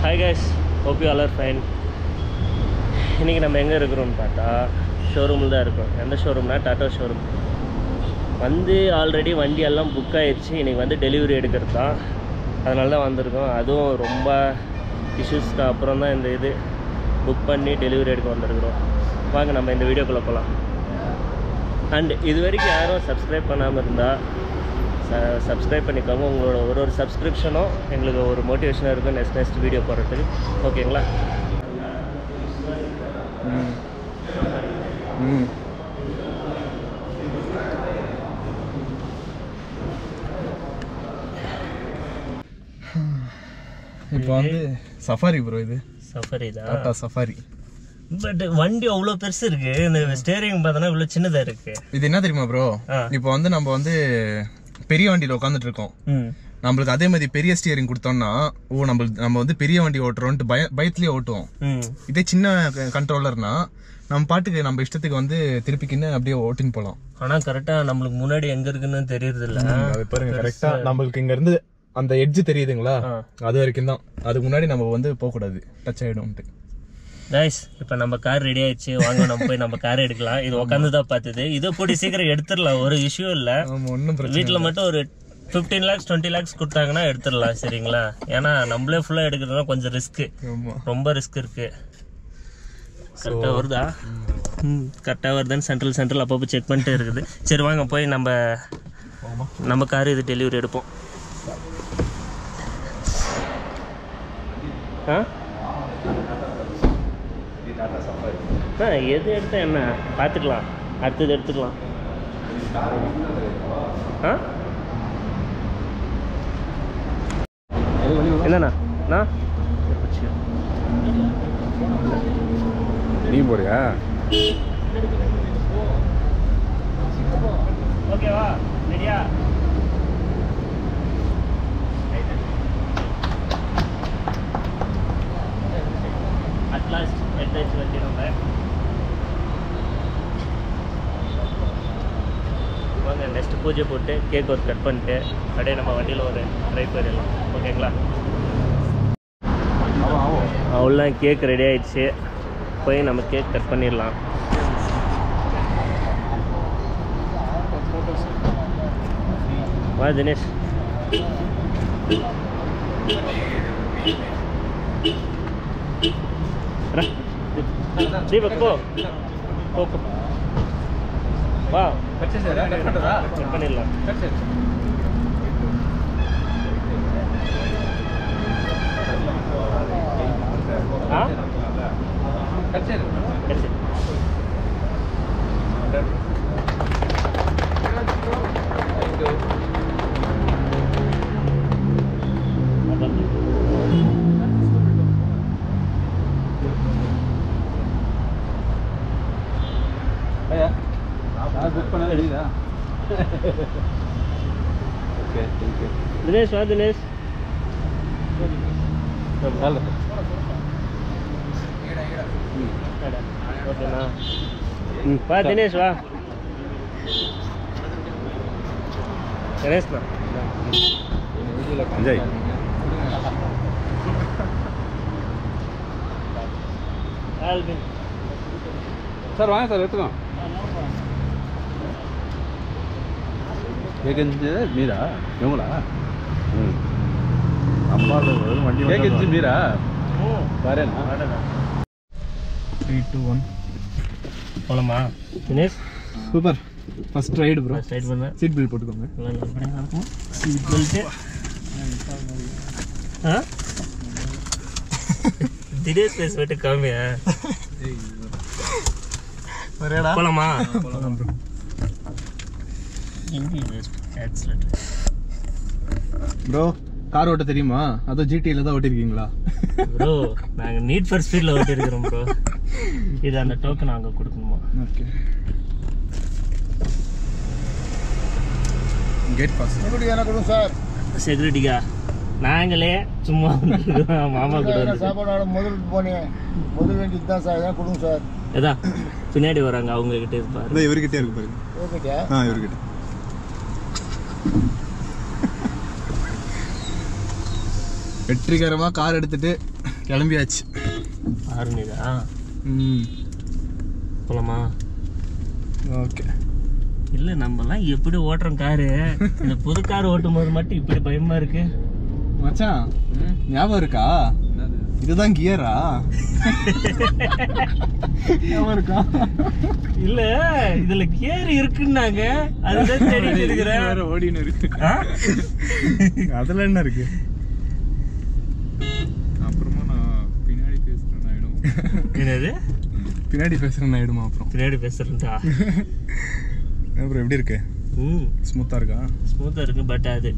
Hi guys, hope you all are fine. இன்றைக்கி நம்ம எங்கே இருக்கிறோம்னு பார்த்தா ஷோரூமில் தான் இருக்கோம். எந்த ஷோரூம்னா டாட்டா ஷோரூம். ஆல்ரெடி வண்டியெல்லாம் புக் ஆகிடுச்சு. இன்றைக்கி டெலிவரி எடுக்கிறது தான், அதனால தான் வந்திருக்கோம். அதுவும் ரொம்ப இஷ்யூஸ்க்கு அப்புறம் தான் இந்த இது புக் பண்ணி டெலிவரி எடுக்க வந்திருக்கிறோம். வாங்க நம்ம இந்த வீடியோக்குள்ளே போகலாம். அண்ட் இது வரைக்கும் யாரும் சப்ஸ்கிரைப் பண்ணாமல் இருந்தால் சப்ஸ்கிரைப் பண்ணிக்கோங்க. உங்களோட ஒரு சப்ஸ்கிரிப்ஷனும் எங்களுக்கு ஒரு மோட்டிவேஷனாக இருக்கும் நெக்ஸ்ட் வீடியோ போடுறதுக்கு. ஓகேங்களா? இப்போ சஃபாரி ப்ரோ, இது சஃபாரி தான், டாடா சஃபாரி. பட் வண்டி அவ்வளோ பெருசு இருக்கு. இந்த ஸ்டேரிங் பார்த்தோன்னா இவ்வளோ சின்னதாக இருக்கு. இது என்ன தெரியுமா ப்ரோ, இப்போ நம்ம பெரிய வண்டியில் உட்காந்துட்டு இருக்கோம். நம்மளுக்கு அதே மாதிரி பெரிய ஸ்டியரிங் கொடுத்தோம்னா நம்ம பெரிய வண்டி ஓட்டுறோம்ட்டு பயத்துலயே ஓட்டுவோம். இதே சின்ன கண்ட்ரோலர்னா நம்ம பாட்டுக்கு நம்ம இஷ்டத்துக்கு திருப்பிக்கின்னு அப்படியே ஓட்டின்னு போகலாம். ஆனா கரெக்டா நம்மளுக்கு முன்னாடி எங்க இருக்குன்னு தெரியறது இல்ல. பாருங்க, கரெக்டா நம்மளுக்கு இங்க இருந்து அந்த எட்ஜ் தெரியுதுங்களா, அது வரைக்கும் தான். அதுக்கு முன்னாடி நம்ம போக கூடாது, டச் ஆயிடும்ட்டு. கைஸ், இப்போ நம்ம கார் ரெடி ஆயிடுச்சு. வாங்க நம்ம போய் நம்ம கார் எடுக்கலாம். இது உட்காந்து தான் பார்த்தது. இதை போட்டு சீக்கிரம் எடுத்துடலாம், ஒரு இஷ்யூ இல்லை. வீட்டில் மட்டும் ஒரு 15 lakhs 20 lakhs கொடுத்தாங்கன்னா எடுத்துடலாம், சரிங்களா? ஏன்னா நம்மளே ஃபுல்லாக எடுக்கிறதுனா கொஞ்சம் ரிஸ்க்கு, ரொம்ப ரிஸ்க் இருக்கு. கரெக்டாக வருதா? கரெக்டாக வருதுன்னு சென்ட்ரல் அப்பப்போ செக் பண்ணிட்டே இருக்குது. சரி வாங்க போய் நம்ம கார் இது டெலிவரி எடுப்போம். எது எடுத்தா என்ன பார்த்துக்கலாம், அடுத்தது எடுத்துக்கலாம். என்னண்ணா நீ போறியா? ஓகேவா? ரெடியா? அட்லாஸ்ட் எடுத்தாச்சு வச்சு நம்ம வாங்க நெக்ஸ்ட் பூஜை போட்டு கேக் ஒரு கட் பண்ணிட்டு அப்படியே நம்ம வண்டியில் ஒரு ட்ரைவ் போயிடலாம். ஓகேங்களா? அவ்வளோதான், கேக் ரெடி ஆயிடுச்சு. போய் நம்ம கேக் கட் பண்ணிடலாம். வா தினேஷ். தீபக் போ வா, கட் பண்ணிடலாம். தினேஷ் வா, தினேஷ் ஓகேண்ணா. வா தினேஷ் வா. கணேஷ்ண்ணா விஜய் சார் வாங்க சார், எடுத்துக்கோ. மீரா இவங்களா? வண்டி மீரா வரேண்ணா. 3, 2, 1 போலாமா Dinesh? Super. First ride bro. First ride பண்ண சீட் பெல்ட் போட்டுக்கோங்க. Seat belt. தினேஷ் பேஸ் விட்டு காமியா? போலாமா? போலாம் ப்ரோ. ப்ரோ கார் ஓட்ட தெரியுமா? அதுவும் ஜிடில தான் ஓட்டிருக்கீங்களா? ப்ரோ நாங்கள் நீட் ஃபார் ஸ்பீடில் ஓட்டிருக்கிறோம் ப்ரோ. இது அந்த டோக்கன் நாங்கள் கொடுக்கணுமா? ஓகே. கேட் பாஸ் செக்யூரிட்டி என்ன கொடுங்க சார்? செக்யூரிட்டிக்கா நாங்களே சும்மா மாமா கூட சாப்பாடு முதல் போனேன் முதல் வேண்டியது தான் சார், எதாவது கொடுங்க சார். எதா பின்னாடி வராங்க, அவங்க கிட்டே இருப்பாரு. இவர்கிட்டே இருக்கு பாருங்க. இவர்கிட்ட இவர்கிட்ட வெற்றிகரமாக கார் எடுத்துட்டு கிளம்பியாச்சு. ஆரணிதா போலாமா? ஓகே. இல்லை நம்மலாம் எப்படி ஓட்டுறோம் காரு, இந்த புது கார் ஓட்டும் போது மட்டும் இப்படி பயமா இருக்கு. மச்சான் ஞாபகம் இருக்கா? இதுதான் கியரா? ஞாபகம் இருக்கா? இல்ல இதுல கியர் இருக்குன்னாங்க, அதுதான் தேடிட்டு இருக்கிறேன். ஓடின்னு இருக்கு. அதுல என்ன இருக்கு? அப்புறமா நான் பின்னாடி பேசுறேன் ஆயிடும். என்னது பின்னாடி பேசுறேன் ஆயிடுமா? அப்புறம் பின்னாடி பேசுறேன்டா. அப்புறம் எப்படி இருக்கு? ஸ்மூத்தா இருக்கா? ஸ்மூத்தா இருக்கு. பட் அது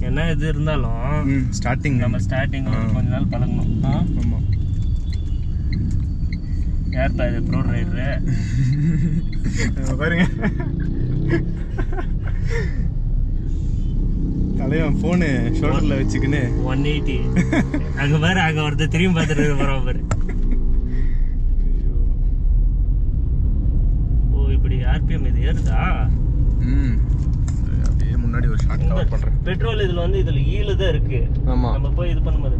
என்ன இது இருந்தாலும் ஸ்டார்டிங் நம்ம ஸ்டார்டிங் கொஞ்ச நாள் பழகணும். ஆமா. யார்ப்பா இது ப்ரோ ரைடரு? பாருங்க தலைவன் போனு ஷோல்டர்ல வச்சுக்கின்னு 180. அங்க பாரு, அங்க ஒருத்தர் திரும்பி பார்த்துட்டு போறான் பாரு. ஓ இப்படி ஆர்பிஎம் இது ஏறுதா? அப்படியே முன்னாடி ஒரு ஷாட் கவர் பண்றேன். பெட்ரோல் இதுல வந்து இதுல ஈல தான் இருக்கு. ஆமா. நம்ம போய் இது பண்ணும்போது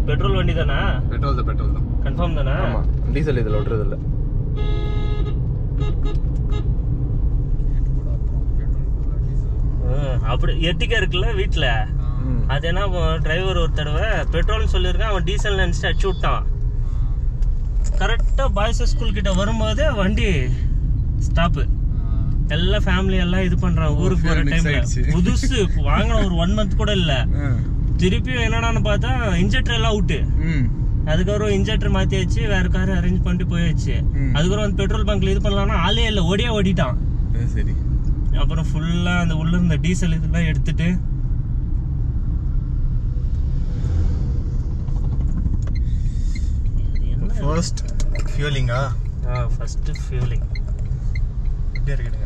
பெட்ரோல் வண்டி தானா? பெட்ரோல் தான். கன்ஃபார்ம் தானா? ஆமா. டீசல் இதுல ஓடுறது இல்ல. அப்படி எத்திக்கா இருக்குல்ல வீட்டுல. அது என்ன டிரைவர் ஒரு தடவை பெட்ரோல்னு சொல்லியிருக்கான், அவன் டீசல் நினைச்சிட்டு அடிச்சு விட்டான். கரெக்டா பாய்ஸ் ஸ்கூல் கிட்ட வரும்போது வண்டி ஸ்டாப்பு. எல்லா ஃபேமிலி எல்லாம் இது பண்றான். ஊருக்கு போற டைம்ல புதுசு வாங்கின ஒரு 1 month கூட இல்ல. திருப்பியும் என்னடான்னு பார்த்தா இன்ஜெக்டர் எல்லாம் அவுட்டு. அதுக்கப்புறம் இன்ஜெக்டர் மாத்தியாச்சு, வேற கார் அரேஞ்ச் பண்ணிட்டு போயாச்சு. அதுக்கப்புறம் வந்து பெட்ரோல் பங்க்ல இது பண்ணலாம்னா ஆளே இல்ல, ஓடிட்டான். சரி. அப்புறம் ஃபுல்லா அந்த உள்ள இருந்த டீசல் இதெல்லாம் எடுத்துட்டு ஃபர்ஸ்ட் ஃபியூலிங்கா? ஃபர்ஸ்ட் ஃபியூலிங் அப்படியே இருக்குங்க.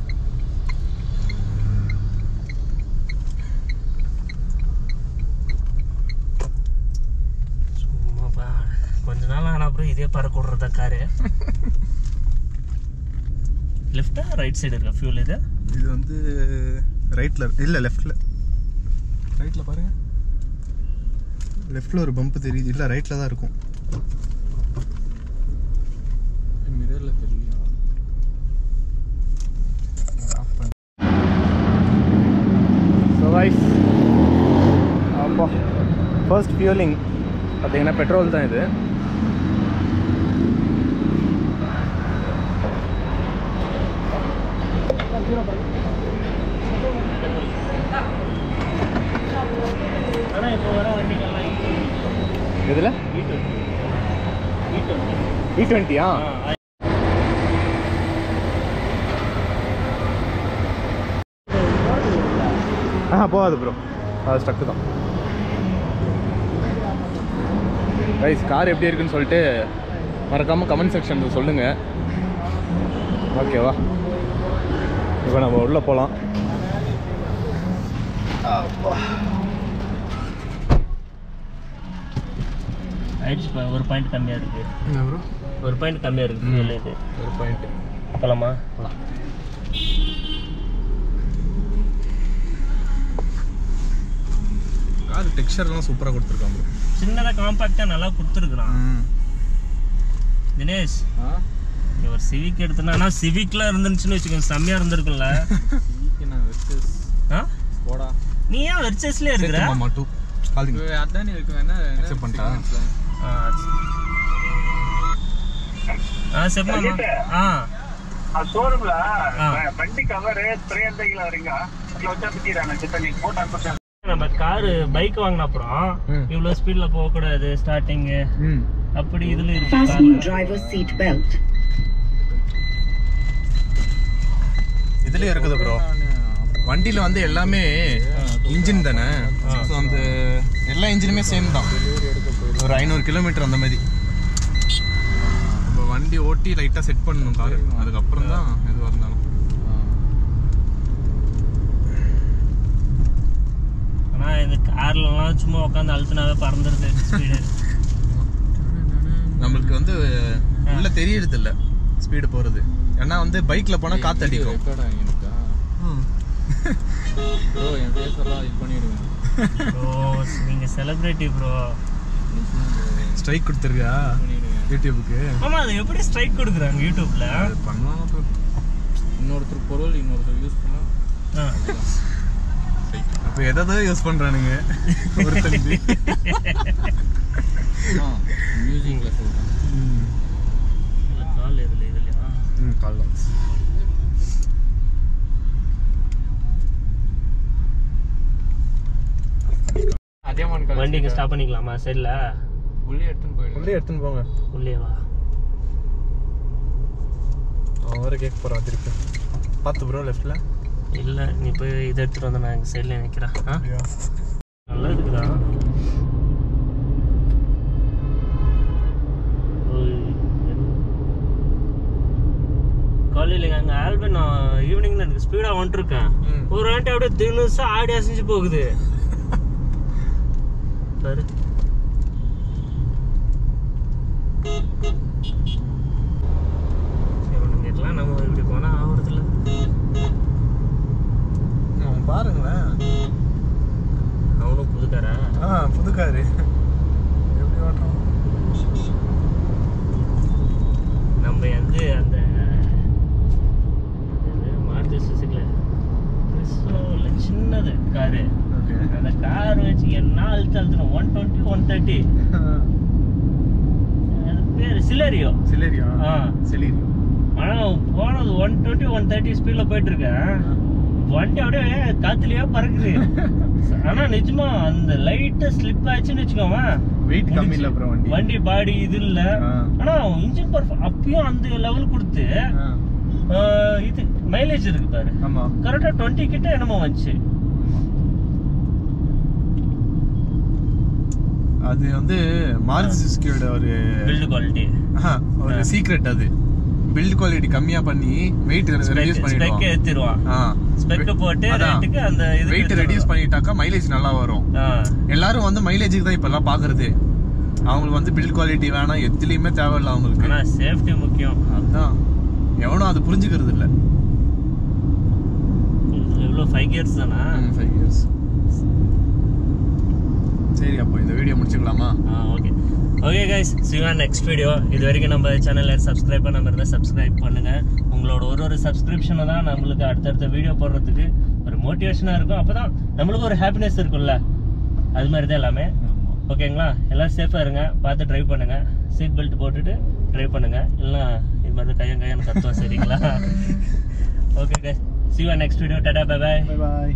சும்மாப்பா கொஞ்ச நாள் ஆன அப்புறம் இதே பறக்க விடுறதா காரு. லெஃப்டா ரைட் சைடு இருக்கா ஃபியூல்? இது வந்து ரைட்ல இல்ல, லெஃப்ட்ல. ரைட்ல பாருங்க, லெஃப்ட்ல ஒரு பம்ப் தெரியுது. இல்ல ரைட்ல தான் இருக்கும். மிரர்ல தெரியல. ஸோ கைஸ், அப்பா ஃபர்ஸ்ட் ஃபியூலிங் பார்த்தீங்கன்னா பெட்ரோல் தான் இது. எதுல? E20. போகாது ப்ரோ, அது ஸ்டக்கு தான். கைஸ், கார் எப்படி இருக்குன்னு சொல்லிட்டு மறக்காமல் கமெண்ட் செக்ஷனில் சொல்லுங்கள். ஓகேவா? இப்போ நம்ம உள்ளே போகலாம். ஒரு பாயிண்ட் கம்மியாக இருக்கு. என்ன ப்ரோ? ஒரு பாயிண்ட் கம்மியாக இருக்கு. இது ஒரு பாயிண்ட். போகலாமா? போகலாம். கார் டெக்ஸ்சர்லாம் சூப்பராக கொடுத்துருக்கான் ப்ரோ. சின்னதாக காம்பாக்டாக நல்லா கொடுத்துருக்குறான். தினேஷ், ஒரு சிவிக் எடுத்துனா, ஆனால் சிவிக்லாம் இருந்துச்சுன்னு வச்சுக்கோங்க, செம்மையாக இருந்திருக்குல்ல. நீ ஏன் வெர்ச்சஸ்லேயே இருக்கிற? அதான் இருக்கு, வேணா அக்செப்ட் பண்ணிட்டா? செப்மா. ஷோரூம்ல வண்டி கவர் ஸ்ப்ரே எந்தல வரீங்க வச்சா பிடிறாங்க. செத்த நீ போட்டா நம்ம கார் பைக் வாங்கின அப்புறம் இவ்வளவு ஸ்பீட்ல போக கூடாது ஸ்டார்டிங் அப்படி இதுல இருக்கு. இதுலயே இருக்குது ப்ரோ. வண்டியில வந்து எல்லாமே இன்ஜின் தானே, ஸோ அந்த எல்லா இன்ஜினுமே சேம் தான். ஒரு 500 கிலோமீட்டர் அந்த மாதிரி நம்ம வண்டி ஓட்டி லைட்டாக செட் பண்ணணும் கார், அதுக்கப்புறம் தான் எதுவாக இருந்தாலும். ஆனால் இந்த கார்லலாம் சும்மா உட்காந்து அழுத்தினாவே பறந்துருது ஸ்பீடு. நம்மளுக்கு வந்து உள்ள தெரியறது இல்லை ஸ்பீடு போகிறது. ஏன்னா வந்து பைக்கில் போனால் காற்று அடிக்கும். ப்ரோ நீங்க செலிபிரிட்டி ப்ரோ. ஸ்ட்ரைக் கொடுத்துருக்கா யூடியூபுக்கு. ஆமா, அது எப்படி ஸ்ட்ரைக் கொடுக்குறாங்க யூடியூப்ல? பண்ணுவாங்க ப்ரோ. இன்னொருத்தர் பொருள் இன்னொருத்தர் யூஸ் பண்ணா அப்போ எதாவது யூஸ் பண்றானுங்க ஒருத்தந்தி. மியூசிக்ல சொல்றேன். கால் எதுல இதுலயா? கால் லாக்ஸ். அதே மாதிரி வண்டி இங்க ஸ்டாப் பண்ணிக்கலாமா சைடுல? உள்ளே எடுத்துன்னு போயிடு. உள்ளே எடுத்துன்னு போங்க. உள்ளே வா. அவரை கேட்க போறான் திருப்பி. பார்த்து ப்ரோ லெஃப்ட்ல. இல்ல நீ போய் இதை எடுத்துட்டு வந்து நான் சைடுல நிக்கிறேன். நல்லா இருக்குதா? காலையில அங்கே ஆல்பம் நான் ஈவினிங் தான் எனக்கு ஸ்பீடாக வந்துட்டுருக்கேன். ஒரு வாட்டி அப்படியே தினுசா ஆடி அசைஞ்சு போகுது பாரு. இவனுங்கெல்லாம் நம்ம இப்படி போனால் ஆகுறதில்ல. பாருங்களேன், அவனும் புதுக்காரா? புதுக்காரு. எப்படி ஓட்டுறோம் நம்ம வந்து அந்த மாருதி சுசுக்கில சின்னது காரு, அந்த கார் வச்சு என்ன அழுத்தணும் 120 130. அது பேர் சிலேரியோ. சிலேரியோ. சிலேரியோ. ஆனால் போனது 120 130 ஸ்பீடில் போயிட்டு இருக்கேன். வண்டி அப்படியே காத்துலயே பறக்குது. ஆனா நிஜமா அந்த லைட்டா ஸ்லிப் ஆச்சுன்னு வச்சுக்கோங்க, வெயிட் கம்மி இல்ல ப்ரோ வண்டி. வண்டி பாடி இது இல்ல. ஆனா இன்ஜின் பர்ஃபார்மன்ஸ் அப்பயும் அந்த லெவல் கொடுத்து இது மைலேஜ் இருக்கு பாரு. ஆமா, கரெக்டா 20 கிட்ட என்னமோ வந்துச்சு. அது வந்து மாருதி சுசுகியோட ஒரு பில்ட் குவாலிட்டி, ஒரு சீக்ரெட். அது பில்ட் குவாலிட்டி கம்மியா பண்ணி வெயிட் ரெடியூஸ் பண்ணிடுவான். ஸ்பெக் ஏத்திடுவான். ஸ்பெக் போட்டு ரேட்டுக்கு அந்த இது வெயிட் ரெடியூஸ் பண்ணிட்டாக்கா மைலேஜ் நல்லா வரும். எல்லாரும் வந்து மைலேஜுக்கு தான் இப்பெல்லாம் பாக்குறது. அவங்களுக்கு வந்து பில்ட் குவாலிட்டி வேணாம், எதுலயுமே தேவையில்லை அவங்களுக்கு. ஆனா சேஃப்டி முக்கியம். அதான் எவனும் அது புரிஞ்சுக்கிறது இல்ல. எவ்வளவு 5 இயர்ஸ் தானா? 5 இயர்ஸ். சரி, அப்போ இந்த வீடியோ முடிச்சுக்கலாமா? Okay okay guys, see you on next video. இது வரைக்கும் நம்ம சேனலில் சப்ஸ்கிரைப் பண்ண மாதிரி இருந்தால் சப்ஸ்கிரைப் பண்ணுங்கள். உங்களோட ஒரு சப்ஸ்கிரிப்ஷனை தான் நம்மளுக்கு அடுத்தடுத்த வீடியோ போடுறதுக்கு ஒரு மோட்டிவேஷனாக இருக்கும். அப்போ தான் நம்மளுக்கு ஒரு ஹாப்பினஸ் இருக்கும்ல, அது மாதிரி தான் எல்லாமே. ஓகேங்களா? எல்லாம் சேஃபாக இருங்க, பார்த்து ட்ரைவ் பண்ணுங்கள், சீட் பெல்ட் போட்டுட்டு ட்ரைவ் பண்ணுங்கள். இல்லைனா இது மாதிரி கையன் கத்துவோம். சரிங்களா? Okay guys, see you on next video. Tata, bye bye. Bye bye.